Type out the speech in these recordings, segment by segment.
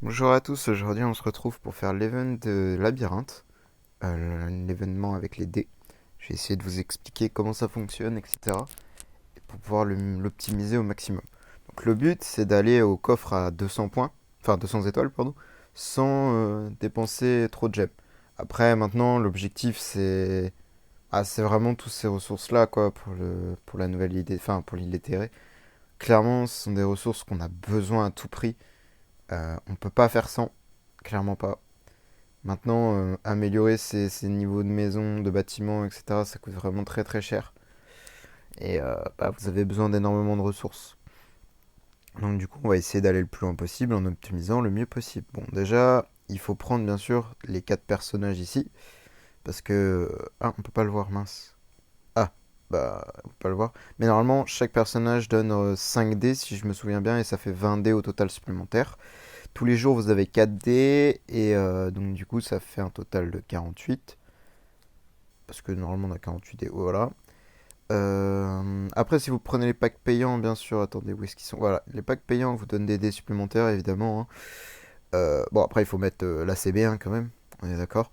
Bonjour à tous, aujourd'hui on se retrouve pour faire l'event de Labyrinthe, l'événement avec les dés. Je vais essayer de vous expliquer comment ça fonctionne, etc. et pour pouvoir l'optimiser au maximum. Donc le but c'est d'aller au coffre à 200 points, enfin 200 étoiles, pardon, sans dépenser trop de gemmes. Après maintenant l'objectif c'est vraiment toutes ces ressources là quoi pour la nouvelle idée, enfin pour l'illettré. Clairement ce sont des ressources qu'on a besoin à tout prix. On peut pas faire sans, clairement pas. Maintenant, améliorer ses niveaux de maison, de bâtiments, etc., ça coûte vraiment très très cher. Et vous avez besoin d'énormément de ressources. Donc du coup, on va essayer d'aller le plus loin possible en optimisant le mieux possible. Bon, déjà, il faut prendre bien sûr les 4 personnages ici. Parce que... Ah, on peut pas le voir, mince. Ah, bah, on peut pas le voir. Mais normalement, chaque personnage donne 5 dés, si je me souviens bien, et ça fait 20 dés au total supplémentaire. Tous les jours, vous avez 4 dés, et donc du coup, ça fait un total de 48. Parce que normalement, on a 48 dés, voilà. Après, si vous prenez les packs payants, bien sûr, attendez, où est-ce qu'ils sont? Voilà, les packs payants vous donnent des dés supplémentaires, évidemment, hein. Bon, après, il faut mettre la CB1 quand même, on est d'accord.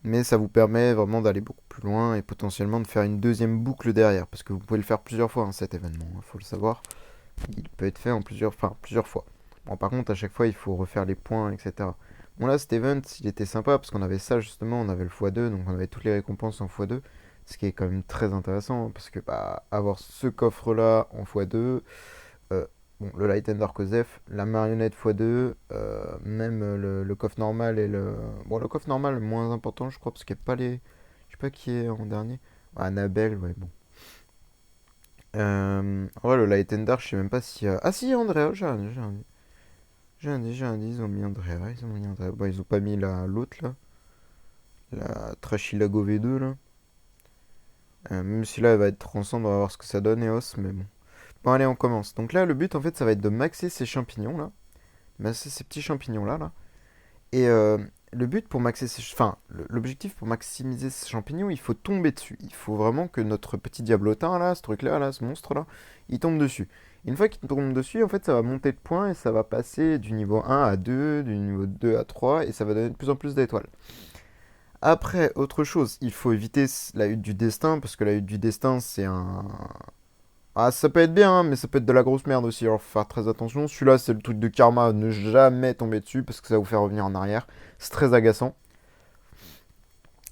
Mais ça vous permet vraiment d'aller beaucoup plus loin et potentiellement de faire une deuxième boucle derrière. Parce que vous pouvez le faire plusieurs fois, hein, cet événement, il faut le savoir. Il peut être fait en plusieurs fois. Bon, par contre, à chaque fois, il faut refaire les points, etc. Bon, là, cet event, il était sympa parce qu'on avait ça justement, on avait le x2, donc on avait toutes les récompenses en x2. Ce qui est quand même très intéressant parce que avoir ce coffre-là en x2, euh, bon, le Light and Dark Osef, la marionnette x2, même le coffre normal et le. Bon, le coffre normal, le moins important, je crois, parce qu'il n'y a pas les. Je sais pas qui est en dernier. Ouais, Annabelle, ouais, bon. En vrai, le Light and Dark, je sais même pas si. Ah, si, Andrea, ils ont mis Andrea, ils ont mis Andrea. Bon, ils ont pas mis l'autre, là. La Trashilago V2, là. Même si là, elle va être ensemble, on va voir ce que ça donne, EOS, mais bon. Bon, allez, on commence. Donc là, le but, en fait, ça va être de maxer ces champignons, là. Maxer ces petits champignons, là, là. Et le but pour maxer ces... Enfin, l'objectif pour maximiser ces champignons, il faut tomber dessus. Il faut vraiment que notre petit diablotin, là, ce truc-là, là, ce monstre-là, il tombe dessus. Une fois qu'il tombe dessus, en fait, ça va monter de points et ça va passer du niveau 1 à 2, du niveau 2 à 3, et ça va donner de plus en plus d'étoiles. Après, autre chose, il faut éviter la hutte du destin, parce que la hutte du destin, c'est un... Ah, ça peut être bien, hein, mais ça peut être de la grosse merde aussi, alors faut faire très attention. Celui-là, c'est le truc de karma, ne jamais tomber dessus, parce que ça va vous faire revenir en arrière. C'est très agaçant.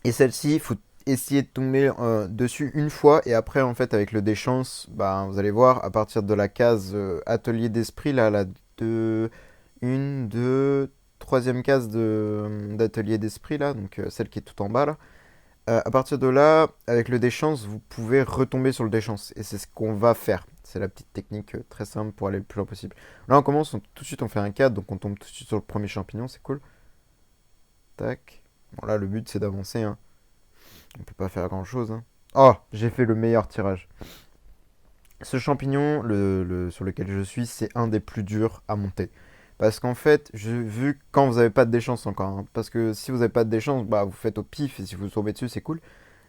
Et celle-ci, il faut essayer de tomber dessus une fois, et après, en fait, avec le déchance, bah, vous allez voir, à partir de la case atelier d'esprit, là, la 2, une, 2, troisième case d'atelier d'esprit, là, donc celle qui est tout en bas, là. À partir de là, avec le déchance, vous pouvez retomber sur le déchance. Et c'est ce qu'on va faire. C'est la petite technique très simple pour aller le plus loin possible. Là, on commence, tout de suite, on fait un 4, donc on tombe tout de suite sur le premier champignon, c'est cool. Tac. Bon, là, le but, c'est d'avancer, hein. On peut pas faire grand-chose, hein. Oh, j'ai fait le meilleur tirage. Ce champignon, sur lequel je suis, c'est un des plus durs à monter. Parce qu'en fait, vu quand vous n'avez pas de déchance encore, hein, parce que si vous n'avez pas de déchance, bah vous faites au pif et si vous tombez dessus, c'est cool.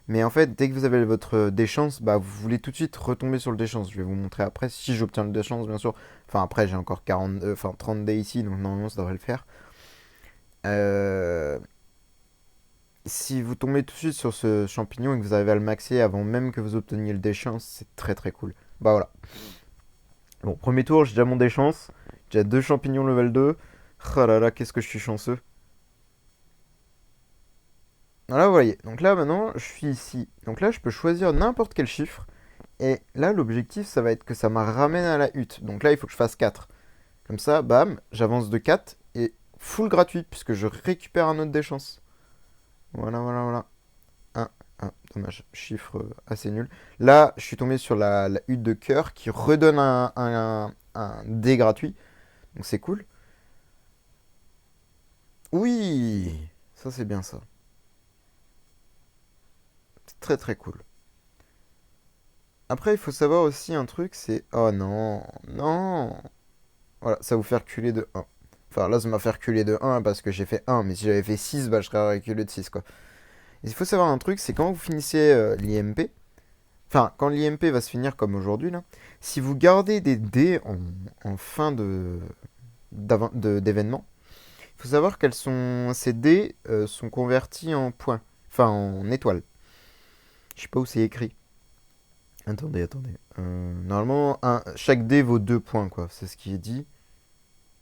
Mais en fait, dès que vous avez votre déchance, bah, vous voulez tout de suite retomber sur le déchance. Je vais vous montrer après, si j'obtiens le déchance, bien sûr. Enfin, après, j'ai encore 40, 30 dés ici, donc normalement, ça devrait le faire. Euh, Si vous tombez tout de suite sur ce champignon et que vous arrivez à le maxer avant même que vous obteniez le déchance, c'est très très cool. Bah voilà. Bon, premier tour, j'ai déjà mon déchance. J'ai déjà deux champignons level 2. Oh là là, qu'est-ce que je suis chanceux. Voilà, vous voyez. Donc là, maintenant, je suis ici. Donc là, je peux choisir n'importe quel chiffre. Et là, l'objectif, ça va être que ça me ramène à la hutte. Donc là, il faut que je fasse 4. Comme ça, bam, j'avance de 4 et full gratuit puisque je récupère un autre des chances. Voilà, voilà, voilà. 1, 1, dommage, chiffre assez nul. Là, je suis tombé sur la hutte de cœur qui redonne un dé gratuit. Donc c'est cool. Oui, ça c'est bien ça. C'est très très cool. Après, il faut savoir aussi un truc, c'est... Oh non, non. Voilà, ça vous fait reculer de 1. Enfin, là, ça m'a fait reculer de 1 parce que j'ai fait 1, mais si j'avais fait 6, bah, je serais reculé de 6, quoi. Et il faut savoir un truc, c'est quand vous finissez l'IMP, enfin, quand l'IMP va se finir comme aujourd'hui, là, si vous gardez des dés en fin d'événement, il Faut savoir ces dés sont convertis en points. Enfin, en étoiles. Je sais pas où c'est écrit. Attendez, attendez. Normalement, chaque dé vaut 2 points, quoi. C'est ce qui est dit.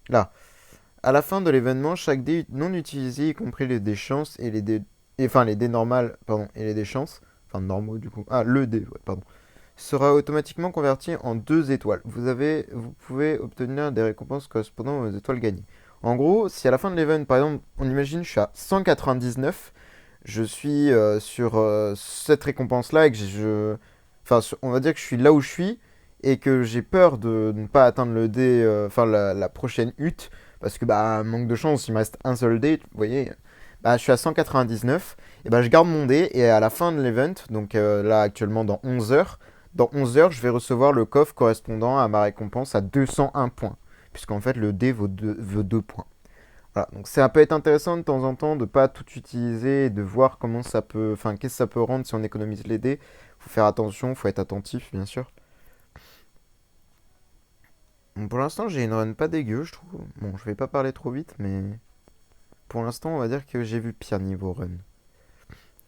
Là. À la fin de l'événement, chaque dé non utilisé, y compris les dés chance et les dés. Enfin, les dés normales, pardon, et les dés chance. Enfin, normaux, du coup. Ah, le dé, ouais, pardon. Sera automatiquement converti en 2 étoiles. Vous pouvez obtenir des récompenses correspondant aux étoiles gagnées. En gros, si à la fin de l'event, par exemple, on imagine je suis à 199, je suis sur cette récompense-là et que enfin, on va dire que je suis là où je suis et que j'ai peur de ne pas atteindre le dé, enfin la prochaine hutte, parce que bah manque de chance, il me reste un seul dé, vous voyez. Bah, je suis à 199, et bah je garde mon dé et à la fin de l'event, donc là actuellement dans 11 heures, je vais recevoir le coffre correspondant à ma récompense à 201 points, puisqu'en fait le dé vaut 2 points. Voilà, donc ça peut être intéressant de temps en temps de pas tout utiliser et de voir comment ça peut, enfin qu'est-ce que ça peut rendre si on économise les dés. Faut faire attention, faut être attentif bien sûr. Bon, pour l'instant j'ai une run pas dégueu, je trouve. Bon, je vais pas parler trop vite, mais pour l'instant on va dire que j'ai vu pire niveau run.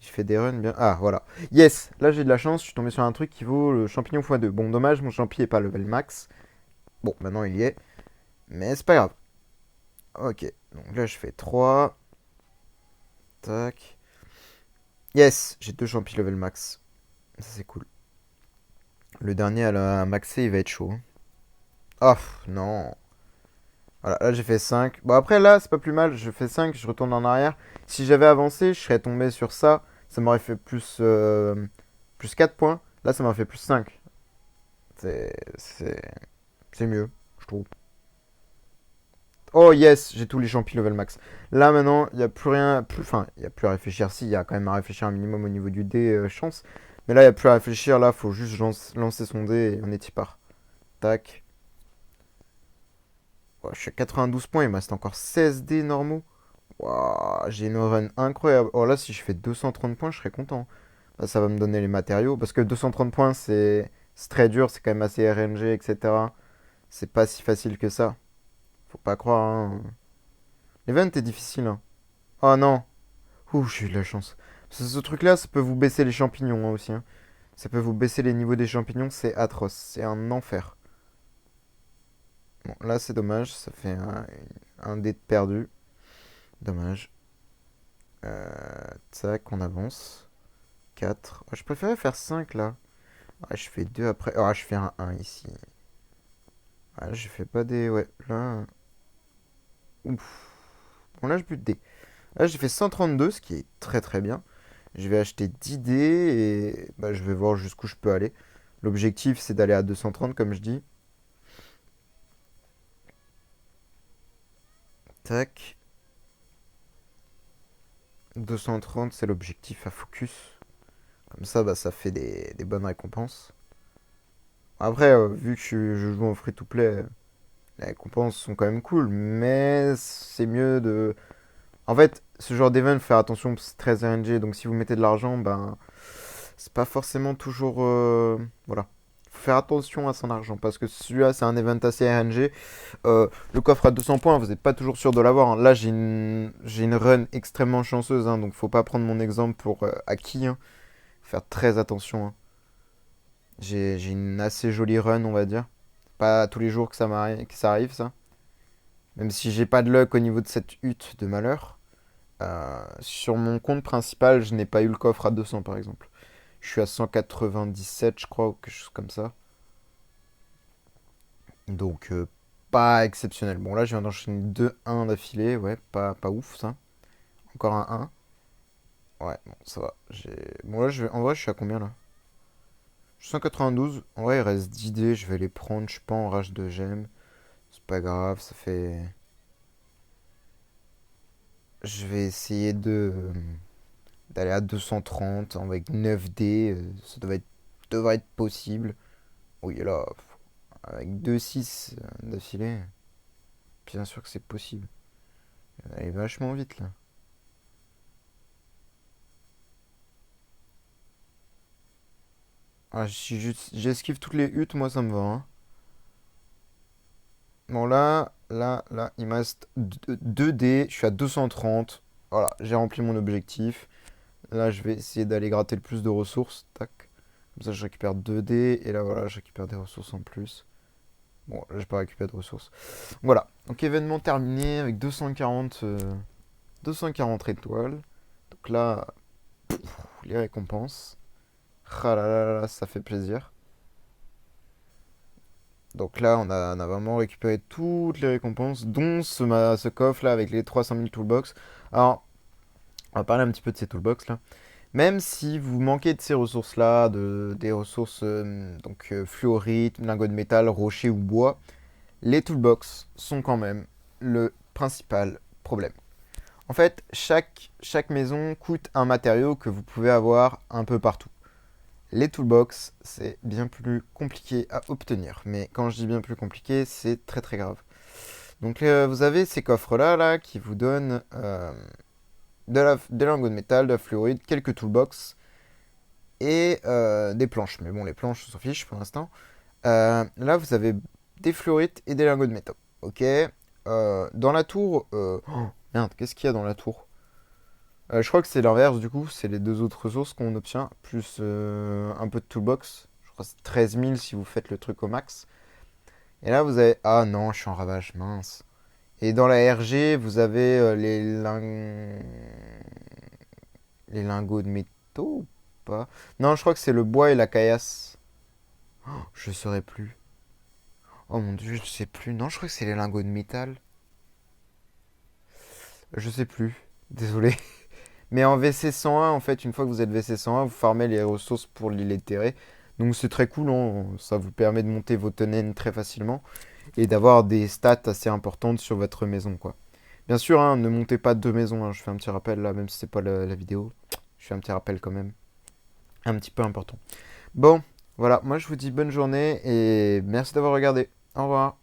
J'ai fait des runs bien. Ah voilà. Yes, là j'ai de la chance, je suis tombé sur un truc qui vaut le champignon x2. Bon, dommage, mon champi est pas level max. Bon, maintenant il y est, mais c'est pas grave. Ok, donc là je fais 3. Tac. Yes, j'ai 2 champis level max. Ça c'est cool. Le dernier à la maxé, il va être chaud, hein. Oh, non. Voilà, là j'ai fait 5. Bon, après là, c'est pas plus mal. Je fais 5, je retourne en arrière. Si j'avais avancé, je serais tombé sur ça. Ça m'aurait fait plus 4 points. Là, ça m'aurait fait plus 5. C'est, c'est, c'est mieux, je trouve. Oh yes, j'ai tous les champis level max. Là maintenant, il n'y a plus rien. Enfin, il n'y a plus à réfléchir. Si, il y a quand même à réfléchir un minimum au niveau du dé chance. Mais là, il n'y a plus à réfléchir. Là, faut juste lancer son dé et on est y part. Tac. Ouais, je suis à 92 points, il me reste encore 16 dés normaux. Waouh, j'ai une run incroyable. Oh là, si je fais 230 points, je serais content. Là, ça va me donner les matériaux. Parce que 230 points, c'est très dur, c'est quand même assez RNG, etc. C'est pas si facile que ça. Faut pas croire, hein. L'event est difficile, hein. Oh non. Ouh, j'ai eu de la chance. Parce que ce truc-là, ça peut vous baisser les champignons, hein, aussi, hein. Ça peut vous baisser les niveaux des champignons, c'est atroce. C'est un enfer. Bon, là, c'est dommage. Ça fait un dé de perdu. Dommage. Tac, on avance. 4. Oh, je préférais faire 5 là. Ah, je fais 2 après. Ah, je fais un 1 ici. Ah, je fais pas des. Ouais, là. Ouf. Bon, là, je bute des. Là, j'ai fait 132, ce qui est très très bien. Je vais acheter 10 dés et bah, je vais voir jusqu'où je peux aller. L'objectif, c'est d'aller à 230, comme je dis. Tac. 230, c'est l'objectif à focus. Comme ça, bah, ça fait des bonnes récompenses. Après, vu que je joue en free-to-play, les récompenses sont quand même cool, mais c'est mieux de. En fait, ce genre d'event, faut faire attention, c'est très RNG, donc si vous mettez de l'argent, ben, c'est pas forcément toujours. Voilà. Faut faire attention à son argent, parce que celui-là, c'est un event assez RNG. Le coffre à 200 points, vous n'êtes pas toujours sûr de l'avoir, hein. Là, j'ai une run extrêmement chanceuse, hein, donc faut pas prendre mon exemple pour acquis, hein. Faut faire très attention, hein. J'ai une assez jolie run, on va dire. Pas tous les jours que ça arrive, ça. Même si j'ai pas de luck au niveau de cette hutte de malheur. Sur mon compte principal, je n'ai pas eu le coffre à 200 par exemple. Je suis à 197, je crois, ou quelque chose comme ça. Donc, pas exceptionnel. Bon, là, je viens d'enchaîner 2-1 d'affilée. Ouais, pas ouf ça. Encore un 1. Ouais, bon, ça va. Bon, là, en vrai, je suis à combien là? Je suis 192. En vrai, il reste 10 dés. Je vais les prendre. Je suis pas en rage de gemmes. C'est pas grave, ça fait. Je vais essayer d'aller à 230 avec 9 dés. Ça devrait être possible. Oui, là, avec 2-6 d'affilée, bien sûr que c'est possible. Elle est vachement vite là. Ah, si j'esquive toutes les huttes, moi ça me va, hein. Bon là, là, il me reste 2 dés. Je suis à 230. Voilà, j'ai rempli mon objectif. Là, je vais essayer d'aller gratter le plus de ressources. Tac. Comme ça, je récupère 2 dés. Et là, voilà, je récupère des ressources en plus. Bon, là, j'ai pas récupéré de ressources. Voilà. Donc, événement terminé avec 240 étoiles. Donc là, les récompenses. Ah là là là, ça fait plaisir. Donc là, on a vraiment récupéré toutes les récompenses, dont ce coffre là avec les 300 000 toolbox. Alors, on va parler un petit peu de ces toolbox là. Même si vous manquez de ces ressources là, des ressources fluorite, lingots de métal, rocher ou bois, les toolbox sont quand même le principal problème. En fait, chaque maison coûte un matériau que vous pouvez avoir un peu partout. Les toolbox, c'est bien plus compliqué à obtenir. Mais quand je dis bien plus compliqué, c'est très très grave. Donc vous avez ces coffres-là là, qui vous donnent des lingots de métal, de la fluorite, quelques toolbox et des planches. Mais bon, les planches, on s'en fiche pour l'instant. Là, vous avez des fluorites et des lingots de métal. Ok. Dans la tour... oh, merde, qu'est-ce qu'il y a dans la tour? Je crois que c'est l'inverse du coup, c'est les deux autres ressources qu'on obtient, plus un peu de toolbox. Je crois que c'est 13 000 si vous faites le truc au max. Et là vous avez... Ah non, je suis en ravage, mince. Et dans la RG, vous avez les lingots de métaux ou pas? Non, je crois que c'est le bois et la caillasse. Oh, je saurais plus. Oh mon dieu, je sais plus. Non, je crois que c'est les lingots de métal. Je sais plus. Désolé. Mais en VC 101, en fait, une fois que vous êtes VC 101, vous farmez les ressources pour l'illettré. Donc c'est très cool, hein. Ça vous permet de monter vos tonnes très facilement et d'avoir des stats assez importantes sur votre maison, quoi. Bien sûr, hein, ne montez pas deux maisons, hein. Je fais un petit rappel là, même si c'est pas la vidéo. Je fais un petit rappel quand même, un petit peu important. Bon, voilà, moi je vous dis bonne journée et merci d'avoir regardé. Au revoir.